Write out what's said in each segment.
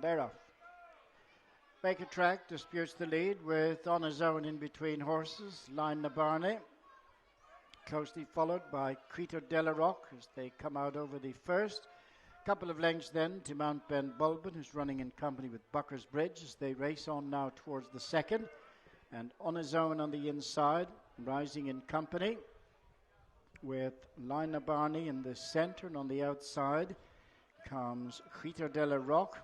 They're off. Make a Track disputes the lead with On His Own in between horses. Line the Barney, closely followed by Creter Delarock as they come out over the first. Couple of lengths then to Mount Ben Bulbin, who's running in company with Bucker's Bridge as they race on now towards the second. And On His Own on the inside, rising in company with Lina Barney in the center, and on the outside comes Creter Delarock.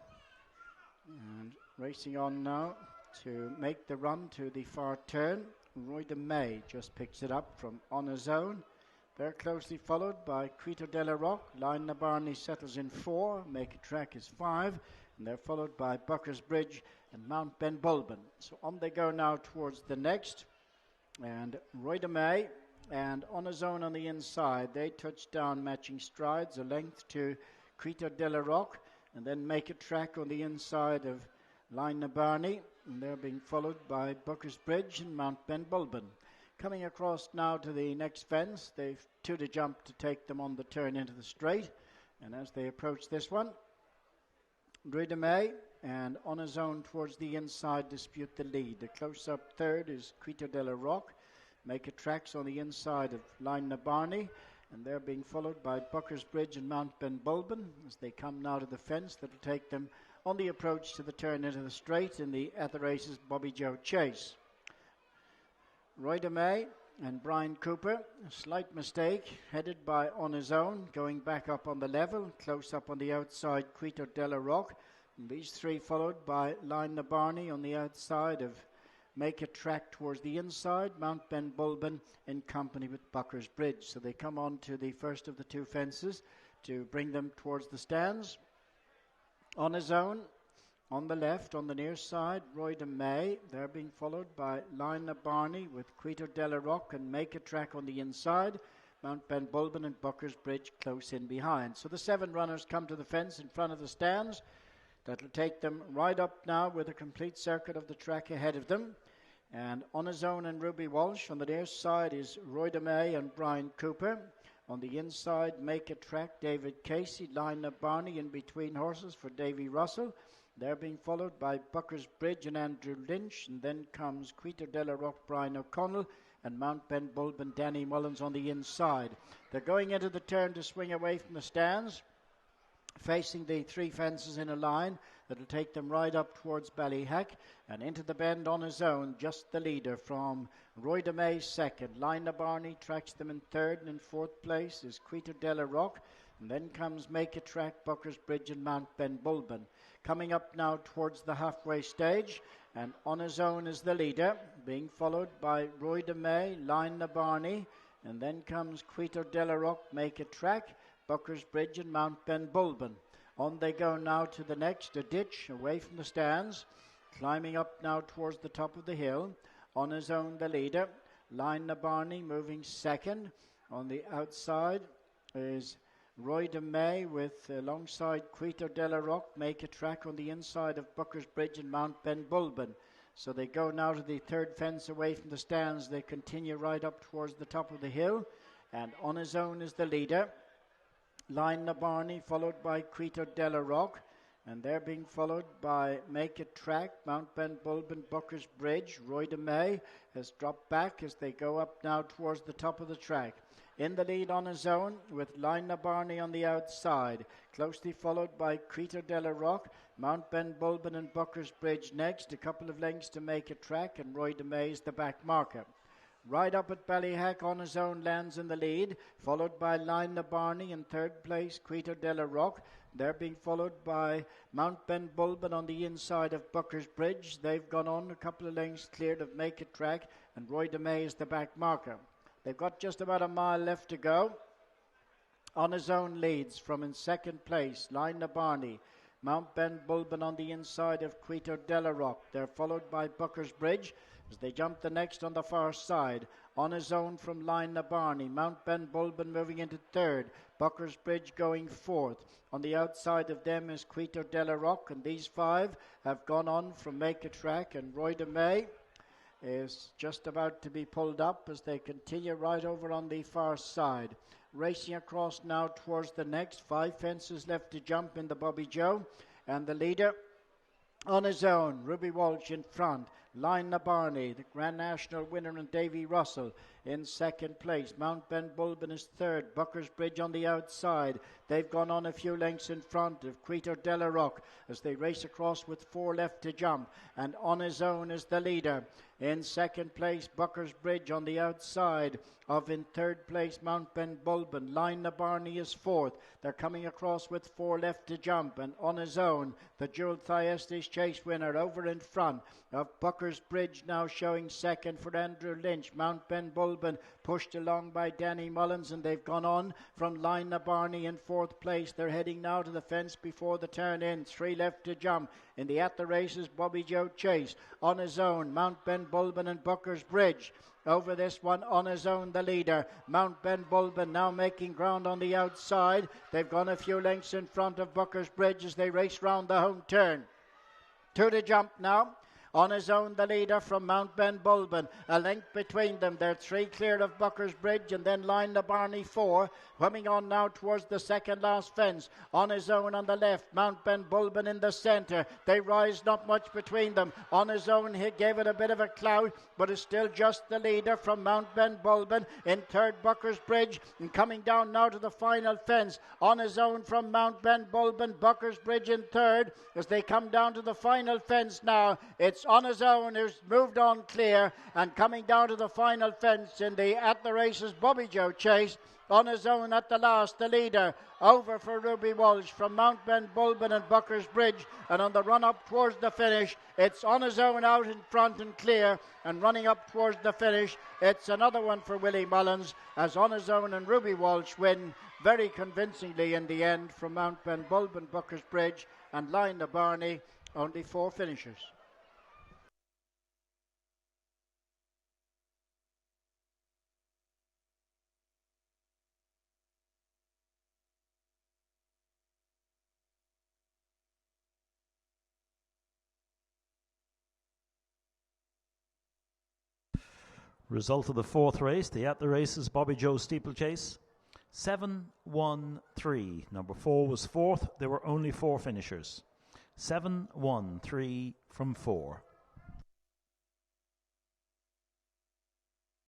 And racing on now to make the run to the far turn. Roy de May just picks it up from On His Own. They're closely followed by Creter Delarock. Lina Barney settles in 4. Make a Track is 5. And they're followed by Bucker's Bridge and Mount Ben Bulbin. So on they go now towards the next. And Roy de May and On His Own on the inside. They touch down matching strides, a length to Creter Delarock. And then Make a Track on the inside of Lina Barney. And they're being followed by Bucker's Bridge and Mount Ben Bulbin. Coming across now to the next fence. They've two to jump to take them on the turn into the straight. And as they approach this one, Roy de May and On His Own towards the inside dispute the lead. The close-up third is Creter Delarock. Make a Tracks on the inside of Lina Barney. And they're being followed by Bucker's Bridge and Mount Ben Bulbin as they come now to the fence that will take them on the approach to the turn into the straight in the at the races Bobbyjo chase. Roy de May and Brian Cooper, a slight mistake, headed by On His Own, going back up on the level, close up on the outside, Creter Delarock. And these three followed by Lina Barney on the outside of Make a Track towards the inside, Mount Ben Bulbin in company with Bucker's Bridge. So they come on to the first of the two fences to bring them towards the stands. On His Own, on the left, on the near side, Roy de May. They're being followed by Lina Barney with Creter Delarock and Make a Track on the inside. Mount Ben Bulbin and Bucker's Bridge close in behind. So the 7 runners come to the fence in front of the stands. That'll take them right up now with a complete circuit of the track ahead of them. And On His Own and Ruby Walsh. On the near side is Roy de May and Brian Cooper. On the inside, Make a Track, David Casey. Lina Barney in between horses for Davy Russell. They're being followed by Bucker's Bridge and Andrew Lynch. And then comes Creter Delarock, Brian O'Connell. And Mount Ben Bulbin, Danny Mullins on the inside. They're going into the turn to swing away from the stands, facing the 3 fences in a line that'll take them right up towards Ballyhack and into the bend On His Own, just the leader from Roy de May second. Lina Barney tracks them in third, and in fourth place is Creter Delarock. And then comes Make a Track, Bucker's Bridge and Mount Ben Bulbin. Coming up now towards the halfway stage, and On His Own is the leader, being followed by Roy de May, Lina Barney, and then comes Creter Delarock, Make a Track, Bucker's Bridge and Mount Ben Bulbin. On they go now to the next, a ditch away from the stands, climbing up now towards the top of the hill. On His Own the leader, Lina Barney moving second. On the outside is Roy de May with alongside Creter Delarock, Make a Track on the inside of Bucker's Bridge and Mount Ben Bulbin. So they go now to the third fence away from the stands. They continue right up towards the top of the hill, and On His Own is the leader. Lina Barney followed by Creter Delarock, and they're being followed by Make a Track, Mount Ben Bulbin, Bucker's Bridge. Roy de May has dropped back as they go up now towards the top of the track. In the lead On His Own with Lina Barney on the outside, closely followed by Creter Delarock, Mount Ben Bulbin and Bucker's Bridge next. A couple of lengths to Make a Track, and Roy de May is the back marker. Right up at Ballyhack, On His Own lands in the lead, followed by Lina Barney in third place, Creter Delarock. They're being followed by Mount Ben Bulbin on the inside of Bucker's Bridge. They've gone on a couple of lengths cleared of Make a Track, and Roy de May is the back marker. They've got just about a mile left to go. On His Own leads from in second place, Lina Barney. Mount Ben Bulbin on the inside of Creter Delarock. They're followed by Bucker's Bridge as they jump the next on the far side. On His Own from Lina Barney. Mount Ben Bulbin moving into third. Bucker's Bridge going fourth. On the outside of them is Creter Delarock, and these 5 have gone on from Make a Track, and Roy de May is just about to be pulled up as they continue right over on the far side. Racing across now towards the next. 5 fences left to jump in the Bobbyjo. And the leader on his own, Ruby Walsh in front. Line Barney, the Grand National winner, and Davy Russell in second place. Mount Ben Bulbin is third. Bucker's Bridge on the outside. They've gone on a few lengths in front of Quito Delaroc as they race across with 4 left to jump. And on his own is the leader. In second place, Bucker's Bridge on the outside of, in third place, Mount Ben Bulbin. Line Barney is fourth. They're coming across with 4 left to jump. And on his own, the Jewel Thyestes Chase winner over in front of Bucker's Bridge, now showing second for Andrew Lynch. Mount Ben Bulbin pushed along by Danny Mullins, and they've gone on from Line Barney in fourth place. They're heading now to the fence before the turn in. 3 left to jump. In the At the Races, Bobbyjo Chase on his own. Mount Ben Bulbin and Bucker's Bridge. Over this one, on his own, the leader, Mount Ben Bulbin, now making ground on the outside. They've gone a few lengths in front of Bucker's Bridge as they race round the home turn. 2 to jump now. On his own, the leader from Mount Ben Bulbin. A length between them. They're 3 clear of Bucker's Bridge, and then Line Barney 4. Coming on now towards the second last fence. On his own on the left, Mount Ben Bulbin in the centre. They rise, not much between them. On his own, he gave it a bit of a clout, but is still just the leader from Mount Ben Bulbin. In third, Bucker's Bridge. And coming down now to the final fence. On his own from Mount Ben Bulbin, Bucker's Bridge in third. As they come down to the final fence now, it's on his own who's moved on clear, and coming down to the final fence in the At the Races Bobbyjo Chase. On his own at the last, the leader over for Ruby Walsh from Mount Ben Bulbin and Bucker's Bridge. And on the run up towards the finish, it's on his own out in front and clear, and running up towards the finish, it's another one for Willie Mullins, as On His Own and Ruby Walsh win very convincingly in the end from Mount Ben Bulbin, Bucker's Bridge and Line Barney. Only 4 finishers. Result of the 4th race, the At the Races Bobbyjo Steeplechase, 7-1-3. Number 4 was 4th. There were only 4 finishers. 7-1-3 from 4.